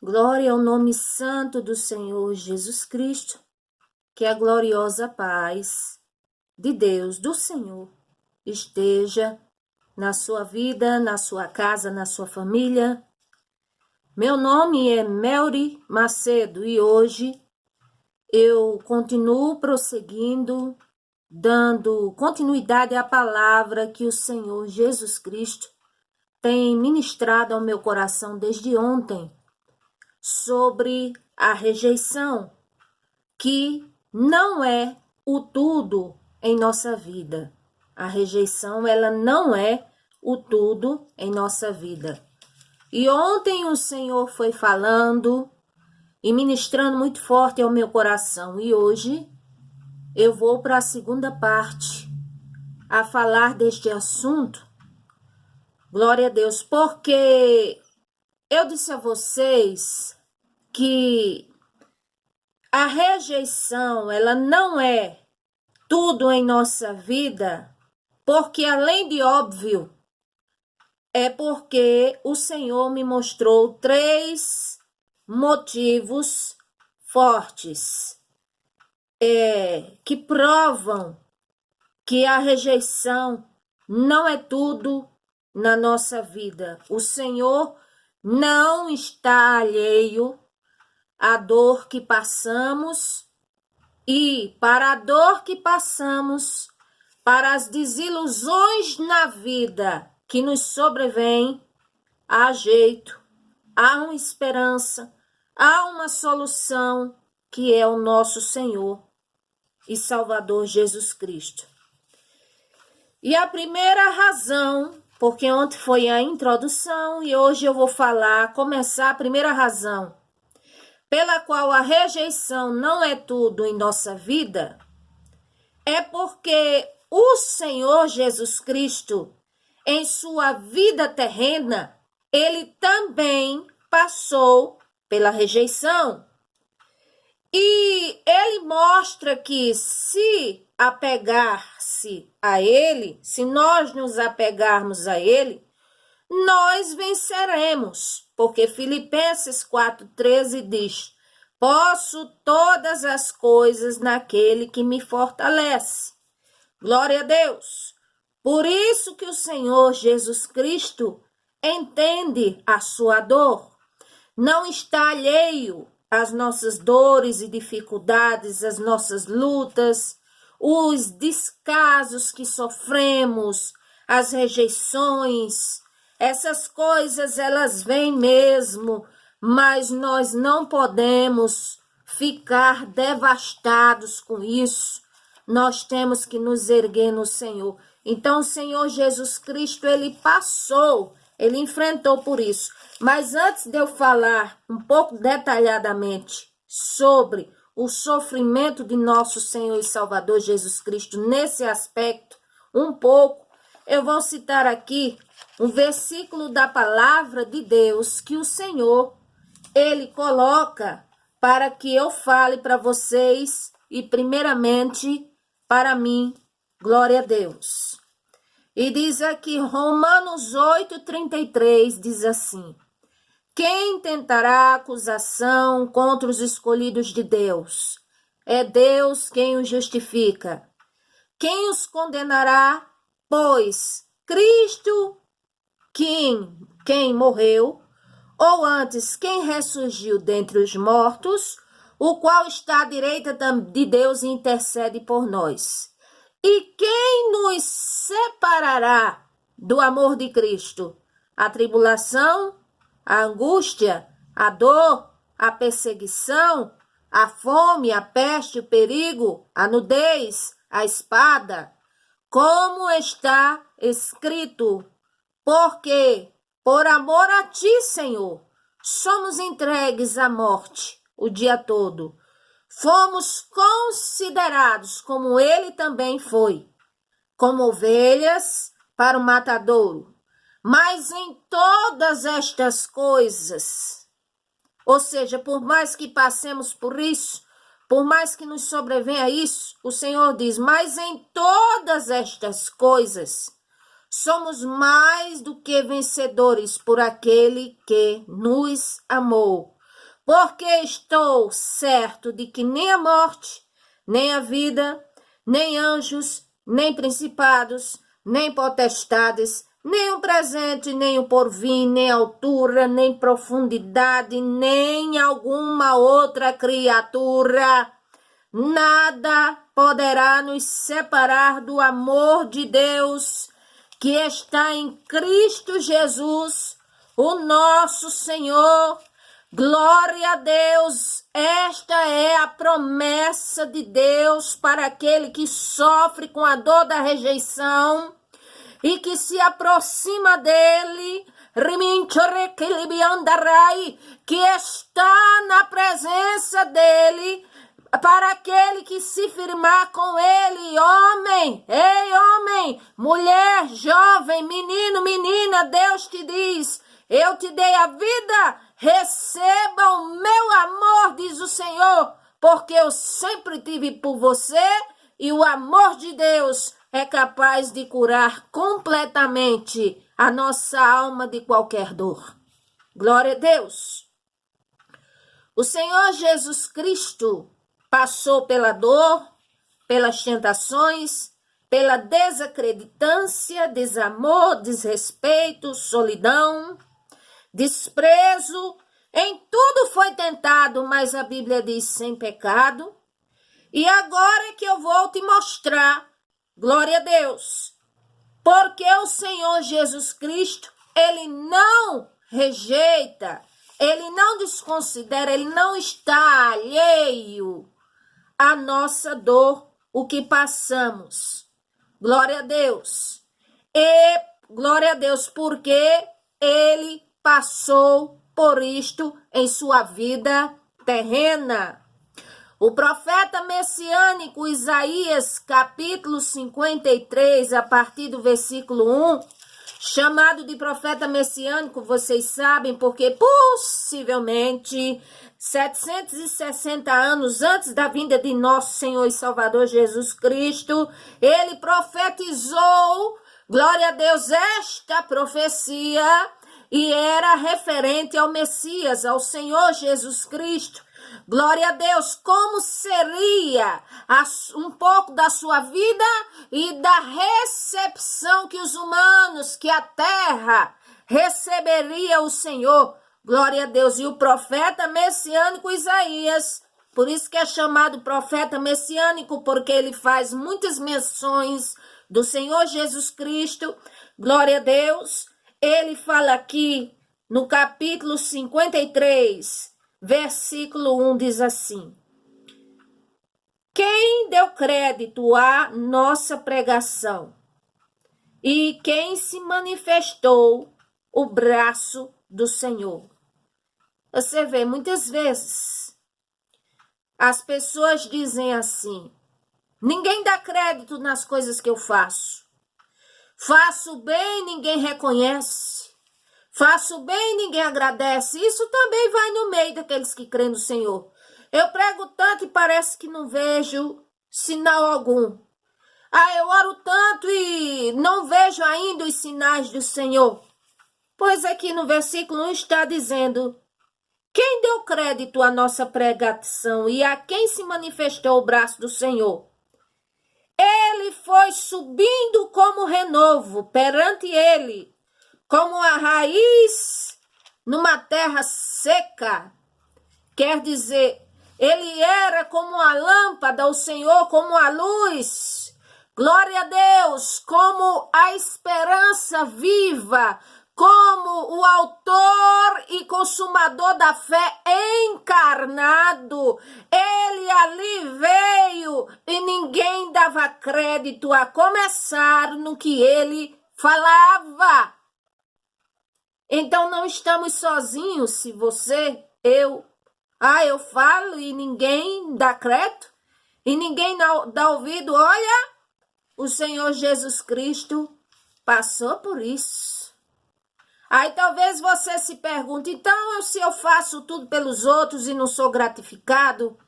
Glória ao nome santo do Senhor Jesus Cristo, que a gloriosa paz de Deus, do Senhor, esteja na sua vida, na sua casa, na sua família. Meu nome é Melry Macedo e hoje eu continuo prosseguindo, dando continuidade à palavra que o Senhor Jesus Cristo tem ministrado ao meu coração desde ontem, sobre a rejeição, que não é o tudo em nossa vida. A rejeição, ela não é o tudo em nossa vida. E ontem o Senhor foi falando e ministrando muito forte ao meu coração. E hoje eu vou para a segunda parte, a falar deste assunto. Glória a Deus, porque eu disse a vocês que a rejeição, ela não é tudo em nossa vida, porque além de óbvio, é porque o Senhor me mostrou 3 motivos fortes que provam que a rejeição não é tudo na nossa vida. O Senhor não está alheio à dor que passamos e para a dor que passamos, para as desilusões na vida que nos sobrevêm, há jeito, há uma esperança, há uma solução que é o nosso Senhor e Salvador Jesus Cristo. E a primeira razão, porque ontem foi a introdução e hoje eu vou começar a primeira razão pela qual a rejeição não é tudo em nossa vida, é porque o Senhor Jesus Cristo, em sua vida terrena, ele também passou pela rejeição. E ele mostra que se apegar-se a ele, se nós nos apegarmos a ele, nós venceremos, porque Filipenses 4,13 diz: posso todas as coisas naquele que me fortalece. Glória a Deus! Por isso que o Senhor Jesus Cristo entende a sua dor, não está alheio às nossas dores e dificuldades, às nossas lutas, os descasos que sofremos, as rejeições. Essas coisas, elas vêm mesmo, mas nós não podemos ficar devastados com isso. Nós temos que nos erguer no Senhor. Então, o Senhor Jesus Cristo, ele passou, ele enfrentou por isso. Mas antes de eu falar um pouco detalhadamente sobre o sofrimento de nosso Senhor e Salvador Jesus Cristo nesse aspecto, eu vou citar aqui um versículo da palavra de Deus que o Senhor, ele coloca para que eu fale para vocês e primeiramente para mim. Glória a Deus. E diz aqui, Romanos 8,33, diz assim: quem tentará acusação contra os escolhidos de Deus? É Deus quem os justifica. Quem os condenará? Pois Cristo, quem morreu, ou antes, quem ressurgiu dentre os mortos, o qual está à direita de Deus e intercede por nós. E quem nos separará do amor de Cristo? A tribulação, a angústia, a dor, a perseguição, a fome, a peste, o perigo, a nudez, a espada. Como está escrito: porque, por amor a ti, Senhor, somos entregues à morte o dia todo. Fomos considerados, como ele também foi, como ovelhas para o matadouro. Mas em todas estas coisas, ou seja, por mais que passemos por isso, por mais que nos sobrevenha isso, o Senhor diz: mas em todas estas coisas, somos mais do que vencedores por aquele que nos amou. porque estou certo de que nem a morte, nem a vida, nem anjos, nem principados, nem potestades, nem o presente, nem o porvir, nem altura, nem profundidade, nem alguma outra criatura, nada poderá nos separar do amor de Deus que está em Cristo Jesus, o nosso Senhor. Glória a Deus! Esta é a promessa de Deus para aquele que sofre com a dor da rejeição e que se aproxima dele, que está na presença dele, para aquele que se firmar com ele, homem, ei homem, mulher, jovem, menino, menina, Deus te diz, eu te dei a vida, receba o meu amor, diz o Senhor, porque eu sempre tive por você e o amor de Deus é capaz de curar completamente a nossa alma de qualquer dor. Glória a Deus. O Senhor Jesus Cristo passou pela dor, pelas tentações, pela desacreditância, desamor, desrespeito, solidão, desprezo. Em tudo foi tentado, mas a Bíblia diz sem pecado. E agora é que eu vou te mostrar, glória a Deus, porque o Senhor Jesus Cristo, ele não rejeita, ele não desconsidera, ele não está alheio à nossa dor, o que passamos. Glória a Deus. E glória a Deus, porque ele passou por isto em sua vida terrena. O profeta messiânico Isaías, capítulo 53, a partir do versículo 1, chamado de profeta messiânico, vocês sabem, porque possivelmente 760 anos antes da vinda de nosso Senhor e Salvador Jesus Cristo, ele profetizou, glória a Deus, esta profecia, e era referente ao Messias, ao Senhor Jesus Cristo. Glória a Deus, como seria um pouco da sua vida e da recepção que os humanos, que a terra receberia o Senhor. Glória a Deus. E o profeta messiânico Isaías, por isso que é chamado profeta messiânico, porque ele faz muitas menções do Senhor Jesus Cristo. Glória a Deus. Ele fala aqui no capítulo 53, versículo 1, diz assim: quem deu crédito à nossa pregação e quem se manifestou o braço do Senhor. Você vê, muitas vezes, as pessoas dizem assim: ninguém dá crédito nas coisas que eu faço. Faço bem, ninguém reconhece. Faço bem, ninguém agradece. Isso também vai no meio daqueles que creem no Senhor. Eu prego tanto e parece que não vejo sinal algum. Eu oro tanto e não vejo ainda os sinais do Senhor. Pois aqui no versículo 1 está dizendo: quem deu crédito à nossa pregação e a quem se manifestou o braço do Senhor? Ele foi subindo como renovo perante ele, como a raiz numa terra seca. Quer dizer, ele era como a lâmpada, o Senhor como a luz. Glória a Deus, como a esperança viva, como o autor e consumador da fé encarnado. Ele ali veio e ninguém dava crédito, a começar no que ele falava. Então não estamos sozinhos. Se você, eu falo e ninguém dá crédito, e ninguém dá ouvido. Olha, o Senhor Jesus Cristo passou por isso. Aí talvez você se pergunte: então se eu faço tudo pelos outros e não sou gratificado,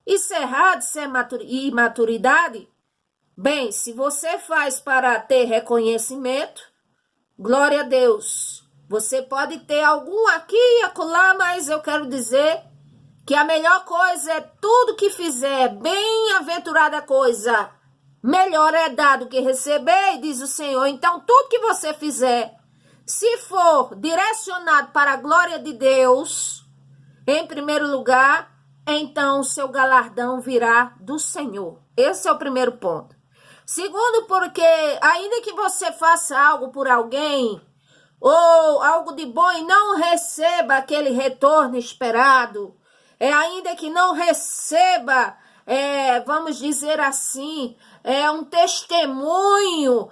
isso é errado, isso é imaturidade? Bem, se você faz para ter reconhecimento, glória a Deus. Você pode ter algum aqui e acolá, mas eu quero dizer que a melhor coisa é tudo que fizer, bem-aventurada coisa, melhor é dar do que receber, diz o Senhor. Então, tudo que você fizer, se for direcionado para a glória de Deus, em primeiro lugar, então o seu galardão virá do Senhor. Esse é o primeiro ponto. Segundo, porque ainda que você faça algo por alguém, ou algo de bom e não receba aquele retorno esperado, ainda que não receba, vamos dizer assim, um testemunho,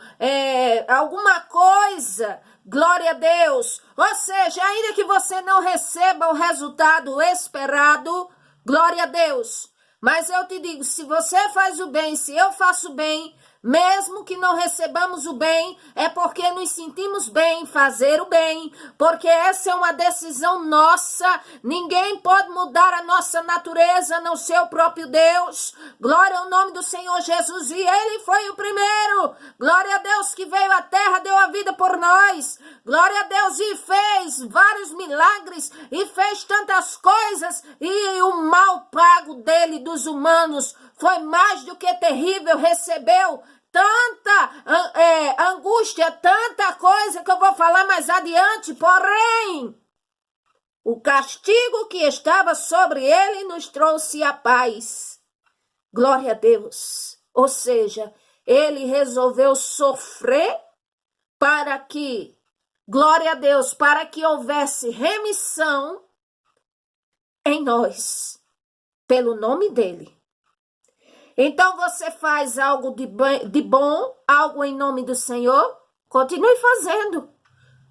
alguma coisa, glória a Deus. Ou seja, ainda que você não receba o resultado esperado, glória a Deus. Mas eu te digo, se você faz o bem, se eu faço o bem, mesmo que não recebamos o bem, é porque nos sentimos bem em fazer o bem, porque essa é uma decisão nossa. Ninguém pode mudar a nossa natureza, a não ser o próprio Deus. Glória ao nome do Senhor Jesus, e Ele foi o primeiro. Glória a Deus que veio à terra, deu a vida por nós. Glória a Deus, e fez vários milagres, e fez tantas coisas, e o mal pago dele, dos humanos, foi mais do que terrível. Recebeu tanta angústia, tanta coisa que eu vou falar mais adiante, porém, o castigo que estava sobre ele nos trouxe a paz. Glória a Deus. Ou seja, ele resolveu sofrer para que, glória a Deus, para que houvesse remissão em nós, pelo nome dele. Então você faz algo de bom, algo em nome do Senhor, continue fazendo,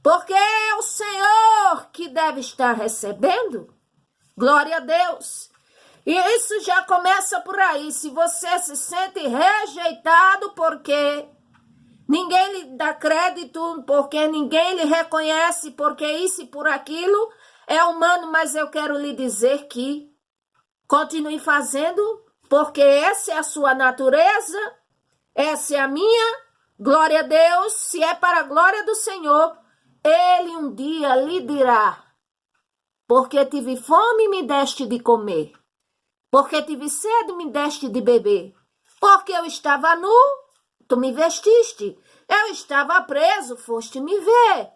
porque é o Senhor que deve estar recebendo. Glória a Deus. E isso já começa por aí. Se você se sente rejeitado porque ninguém lhe dá crédito, porque ninguém lhe reconhece, porque isso e por aquilo, é humano, mas eu quero lhe dizer que continue fazendo, porque essa é a sua natureza, essa é a minha. Glória a Deus. Se é para a glória do Senhor, Ele um dia lhe dirá: porque tive fome, me deste de comer, porque tive sede, me deste de beber, porque eu estava nu, tu me vestiste, eu estava preso, foste me ver,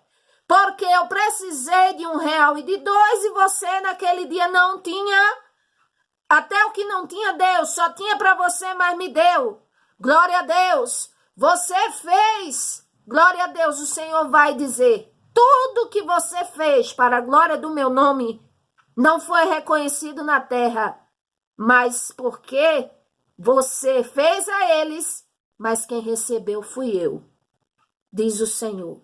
porque eu precisei de R$ 1 e de 2 e você naquele dia não tinha. Até o que não tinha Deus, só tinha para você, mas me deu. Glória a Deus. Você fez. Glória a Deus, o Senhor vai dizer: tudo que você fez para a glória do meu nome não foi reconhecido na terra, mas porque você fez a eles, mas quem recebeu fui eu, diz o Senhor.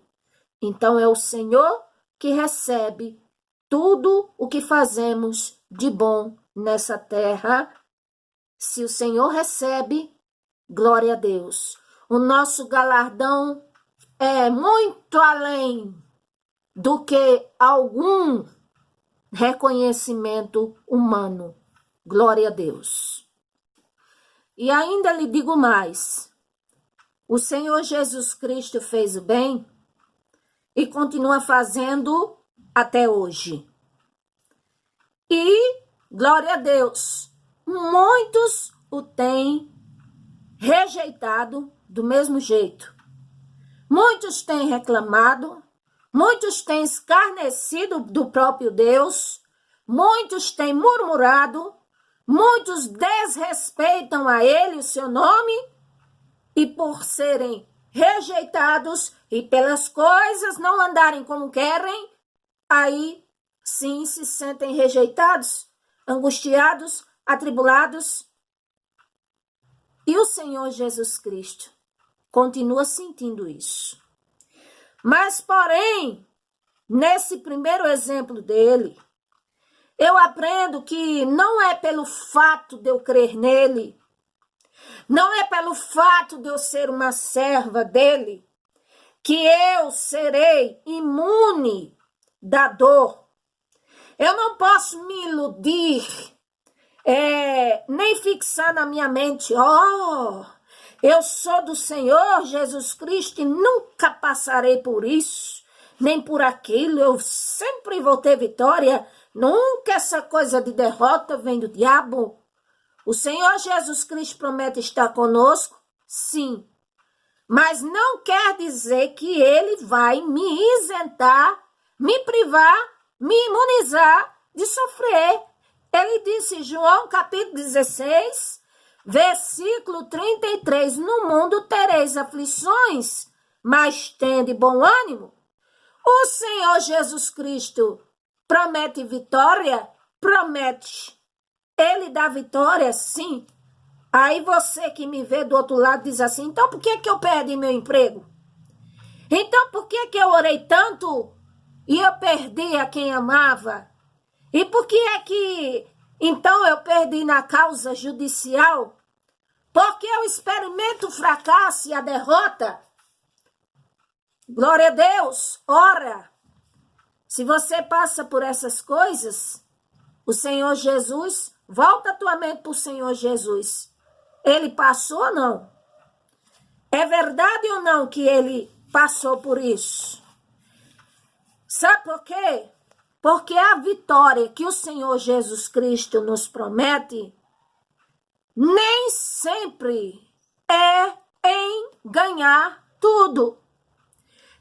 Então é o Senhor que recebe tudo o que fazemos de bom nessa terra. Se o Senhor recebe, glória a Deus. O nosso galardão é muito além do que algum reconhecimento humano. Glória a Deus. E ainda lhe digo mais: o Senhor Jesus Cristo fez o bem e continua fazendo até hoje. E glória a Deus, muitos o têm rejeitado do mesmo jeito. Muitos têm reclamado, muitos têm escarnecido do próprio Deus, muitos têm murmurado, muitos desrespeitam a ele, o seu nome, e por serem rejeitados e pelas coisas não andarem como querem, aí sim se sentem rejeitados, angustiados, atribulados. E o Senhor Jesus Cristo continua sentindo isso. Mas, porém, nesse primeiro exemplo dele, eu aprendo que não é pelo fato de eu crer nele, não é pelo fato de eu ser uma serva dele, que eu serei imune da dor. Eu não posso me iludir, nem fixar na minha mente: eu sou do Senhor Jesus Cristo e nunca passarei por isso, nem por aquilo, eu sempre vou ter vitória. Nunca essa coisa de derrota vem do diabo. O Senhor Jesus Cristo promete estar conosco, sim. Mas não quer dizer que ele vai me isentar, me privar, me imunizar de sofrer. Ele disse, João capítulo 16, versículo 33, no mundo tereis aflições, mas tende bom ânimo. O Senhor Jesus Cristo promete vitória? Promete. Ele dá vitória? Sim. Aí você que me vê do outro lado diz assim, então por que eu perdi meu emprego? Então por que eu orei tanto e eu perdi a quem amava? E por que é que então eu perdi na causa judicial? Porque eu experimento o fracasso e a derrota? Glória a Deus, ora. Se você passa por essas coisas, o Senhor Jesus, volta a tua mente para o Senhor Jesus. Ele passou ou não? É verdade ou não que ele passou por isso? Sabe por quê? Porque a vitória que o Senhor Jesus Cristo nos promete nem sempre é em ganhar tudo.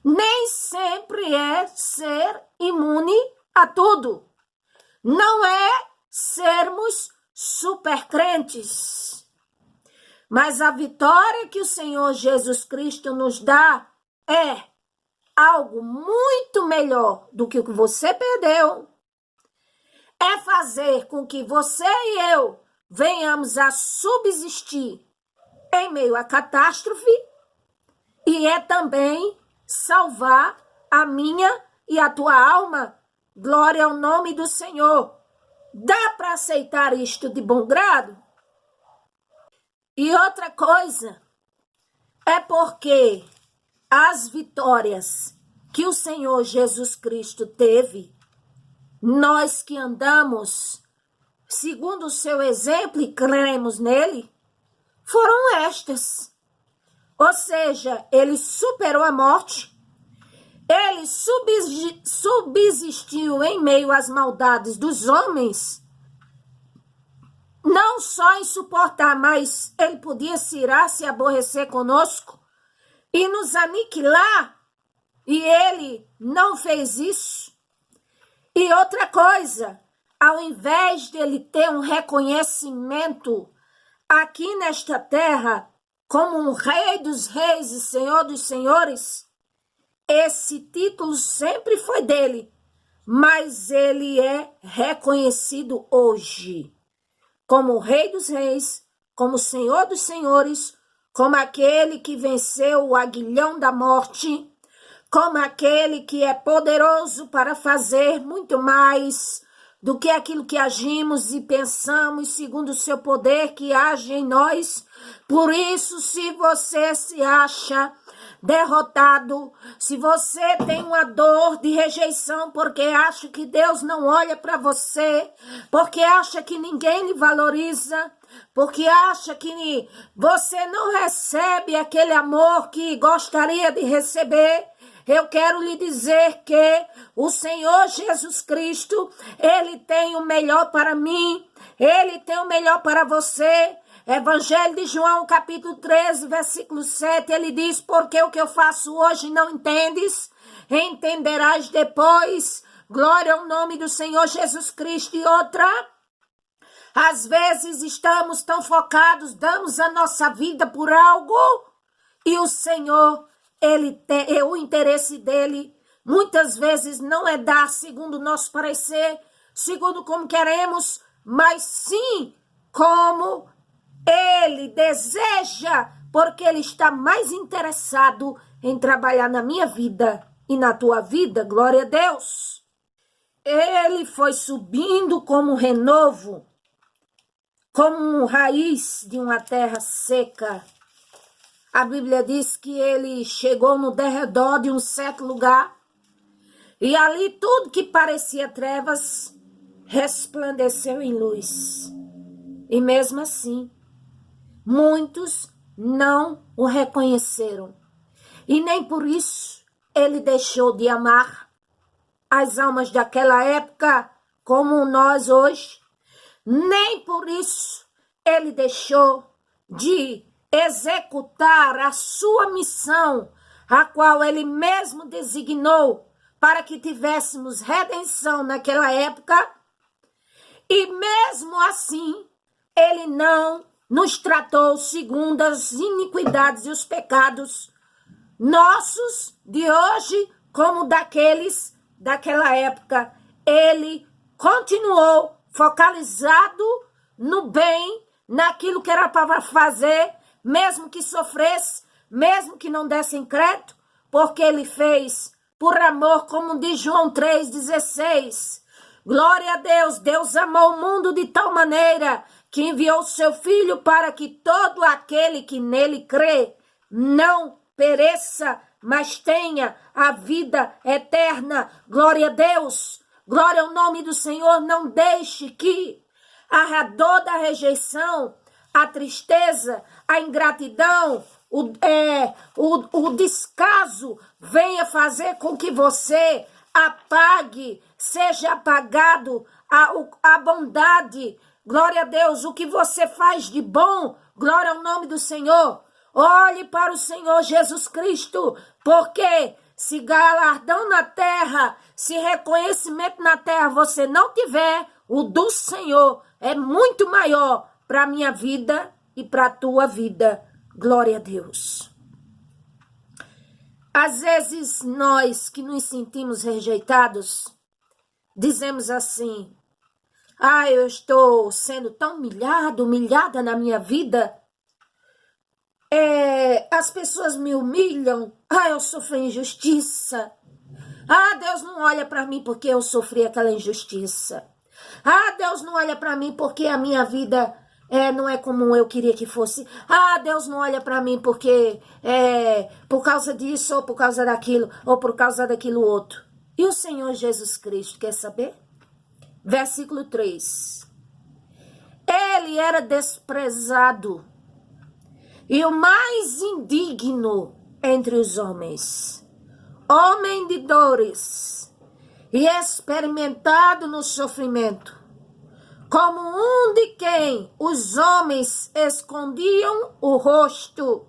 Nem sempre é ser imune a tudo. Não é sermos supercrentes. Mas a vitória que o Senhor Jesus Cristo nos dá é algo muito melhor do que o que você perdeu. É fazer com que você e eu venhamos a subsistir em meio à catástrofe e é também salvar a minha e a tua alma. Glória ao nome do Senhor. Dá para aceitar isto de bom grado? E outra coisa, é porque as vitórias que o Senhor Jesus Cristo teve, nós que andamos segundo o seu exemplo e cremos nele, foram estas. Ou seja, ele superou a morte, ele subsistiu em meio às maldades dos homens, não só em suportar, mas ele podia se irar, se aborrecer conosco e nos aniquilar. E ele não fez isso. E outra coisa, ao invés de ele ter um reconhecimento aqui nesta terra como um rei dos reis e senhor dos senhores, esse título sempre foi dele, mas ele é reconhecido hoje como o Rei dos Reis, como o Senhor dos Senhores, como aquele que venceu o aguilhão da morte, como aquele que é poderoso para fazer muito mais do que aquilo que agimos e pensamos, segundo o seu poder que age em nós. Por isso, se você se acha derrotado, se você tem uma dor de rejeição porque acha que Deus não olha para você, porque acha que ninguém lhe valoriza, porque acha que você não recebe aquele amor que gostaria de receber, eu quero lhe dizer que o Senhor Jesus Cristo, ele tem o melhor para mim, ele tem o melhor para você. Evangelho de João, capítulo 13, versículo 7, ele diz, porque o que eu faço hoje não entendes, entenderás depois. Glória ao nome do Senhor Jesus Cristo. E outra, às vezes estamos tão focados, damos a nossa vida por algo, e o Senhor, o interesse dele, muitas vezes não é dar segundo o nosso parecer, segundo como queremos, mas sim como ele deseja, porque ele está mais interessado em trabalhar na minha vida e na tua vida. Glória a Deus. Ele foi subindo como um renovo, como um raiz de uma terra seca. A Bíblia diz que ele chegou no derredor de um certo lugar e ali tudo que parecia trevas resplandeceu em luz. E mesmo assim, muitos não o reconheceram. E nem por isso ele deixou de amar. As almas daquela época como nós hoje, nem por isso ele deixou de executar a sua missão, a qual ele mesmo designou para que tivéssemos redenção naquela época. E mesmo assim, ele não nos tratou segundo as iniquidades e os pecados nossos de hoje, como daqueles daquela época. Ele continuou focalizado no bem, naquilo que era para fazer, mesmo que sofresse, mesmo que não desse crédito, porque ele fez por amor, como diz João 3,16. Glória a Deus, Deus amou o mundo de tal maneira que enviou o seu Filho para que todo aquele que nele crê não pereça, mas tenha a vida eterna. Glória a Deus, glória ao nome do Senhor. Não deixe que a dor da rejeição, a tristeza, a ingratidão, o descaso venha fazer com que você apague, seja apagado a bondade. Glória a Deus, o que você faz de bom, glória ao nome do Senhor. Olhe para o Senhor Jesus Cristo, porque se galardão na terra, se reconhecimento na terra você não tiver, o do Senhor é muito maior para a minha vida e para a tua vida. Glória a Deus. Às vezes nós que nos sentimos rejeitados, dizemos assim: eu estou sendo tão humilhada na minha vida. As pessoas me humilham. Eu sofro injustiça. Deus não olha para mim porque eu sofri aquela injustiça. Deus não olha para mim porque a minha vida não é como eu queria que fosse. Deus não olha para mim porque por causa disso, ou por causa daquilo, ou por causa daquilo outro. E o Senhor Jesus Cristo, quer saber? Versículo 3. Ele era desprezado e o mais indigno entre os homens, homem de dores e experimentado no sofrimento, como um de quem os homens escondiam o rosto.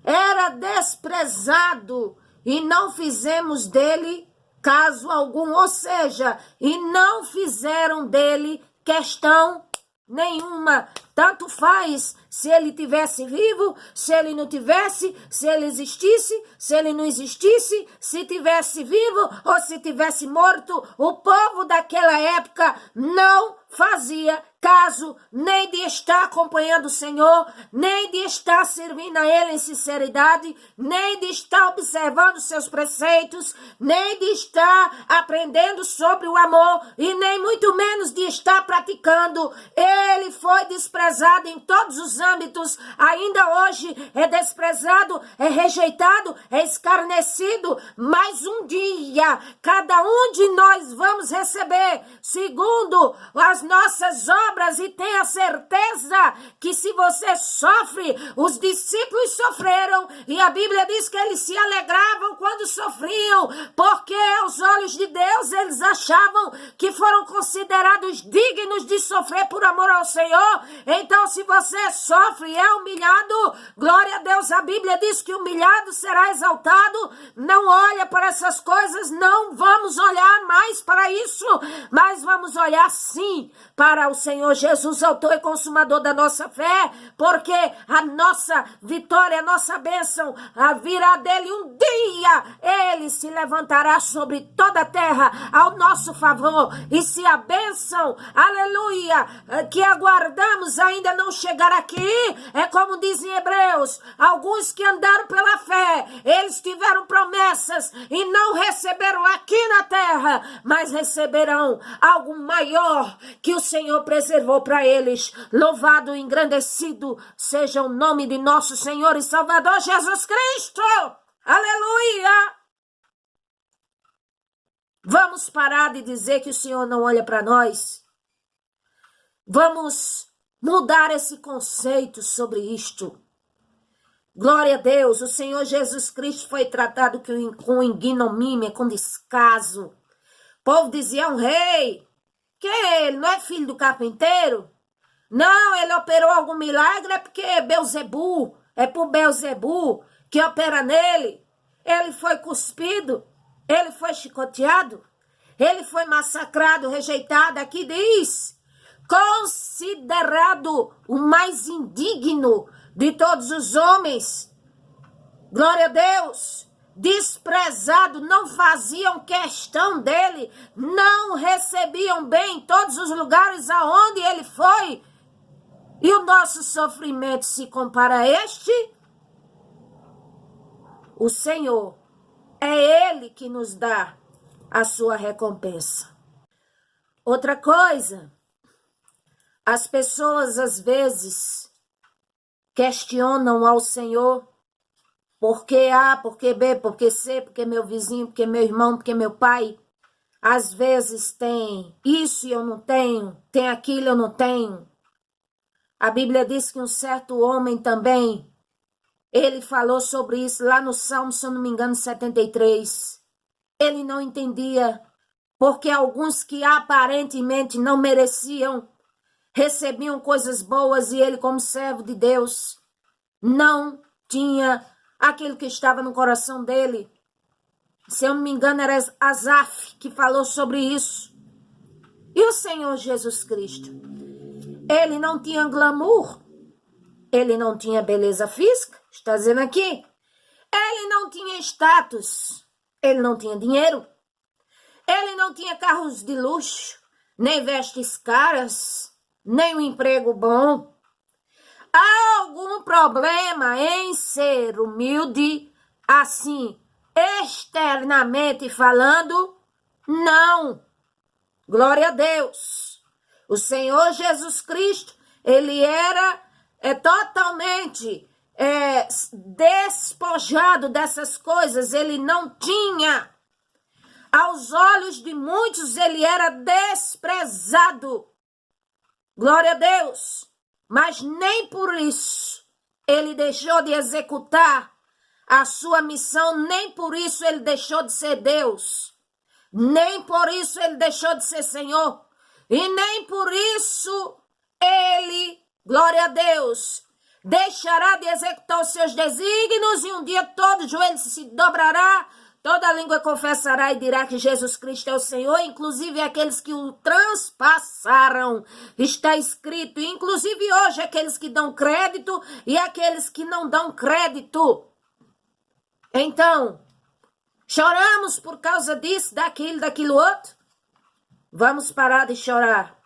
Era desprezado e não fizemos dele caso algum, ou seja, e não fizeram dele questão nenhuma. Tanto faz se ele tivesse vivo, se ele não tivesse, se ele existisse, se ele não existisse, se tivesse vivo ou se tivesse morto. O povo daquela época não fazia caso nem de estar acompanhando o Senhor, nem de estar servindo a Ele em sinceridade, nem de estar observando seus preceitos, nem de estar aprendendo sobre o amor e nem muito menos de estar praticando. Ele foi desprezado em todos os âmbitos, ainda hoje é desprezado, é rejeitado, é escarnecido, mas um dia cada um de nós vamos receber segundo as nossas obras, e tenha certeza que se você sofre, os discípulos sofreram, e a Bíblia diz que eles se alegravam quando sofriam, porque aos olhos de Deus eles achavam que foram considerados dignos de sofrer por amor ao Senhor. Então, se você sofre e é humilhado, glória a Deus, a Bíblia diz que humilhado será exaltado. Não olha para essas coisas, não vamos olhar mais para isso, mas vamos olhar sim para o Senhor Jesus, autor e consumador da nossa fé, porque a nossa vitória, a nossa bênção, virá dele um dia. Ele se levantará sobre toda a terra ao nosso favor, e se a bênção, aleluia, que aguardamos ainda não chegar aqui, é como dizem Hebreus, alguns que andaram pela fé, eles tiveram promessas e não receberam aqui na terra, mas receberão algo maior que o Senhor preservou para eles. Louvado e engrandecido seja o nome de nosso Senhor e Salvador Jesus Cristo. Aleluia! Vamos parar de dizer que o Senhor não olha para nós. Vamos mudar esse conceito sobre isto. Glória a Deus, o Senhor Jesus Cristo foi tratado com ignomínia, com descaso. O povo dizia: um rei, Quem é ele? Não é filho do carpinteiro? Não, ele operou algum milagre, é porque é Belzebu, é por Belzebu que opera nele. Ele foi cuspido, ele foi chicoteado, ele foi massacrado, rejeitado. Aqui diz, considerado o mais indigno de todos os homens. Glória a Deus. Desprezado, não faziam questão dele, não recebiam bem em todos os lugares aonde ele foi. E o nosso sofrimento se compara a este? O Senhor, é Ele que nos dá a sua recompensa. Outra coisa, as pessoas às vezes questionam ao Senhor porque A, porque B, porque C, porque meu vizinho, porque meu irmão, porque meu pai. Às vezes tem isso e eu não tenho, tem aquilo e eu não tenho. A Bíblia diz que um certo homem também, ele falou sobre isso lá no Salmo, se eu não me engano, 73. Ele não entendia porque alguns que aparentemente não mereciam, recebiam coisas boas e ele, como servo de Deus, não tinha aquilo que estava no coração dele. Se eu não me engano, era Asaf que falou sobre isso. E o Senhor Jesus Cristo? Ele não tinha glamour, ele não tinha beleza física, está dizendo aqui. Ele não tinha status, ele não tinha dinheiro, ele não tinha carros de luxo, nem vestes caras, nem um emprego bom. Há algum problema em ser humilde, assim, externamente falando? Não. Glória a Deus. O Senhor Jesus Cristo, ele era totalmente despojado dessas coisas. Ele não tinha. Aos olhos de muitos, ele era desprezado. Glória a Deus. Mas nem por isso ele deixou de executar a sua missão, nem por isso ele deixou de ser Deus, nem por isso ele deixou de ser Senhor, e nem por isso ele, glória a Deus, deixará de executar os seus desígnios e um dia todo joelho se dobrará, toda língua confessará e dirá que Jesus Cristo é o Senhor, inclusive aqueles que o transpassaram. Está escrito, inclusive hoje, aqueles que dão crédito e aqueles que não dão crédito. Então, choramos por causa disso, daquilo outro? Vamos parar de chorar.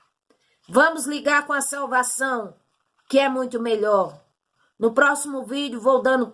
Vamos ligar com a salvação, que é muito melhor. No próximo vídeo, vou dando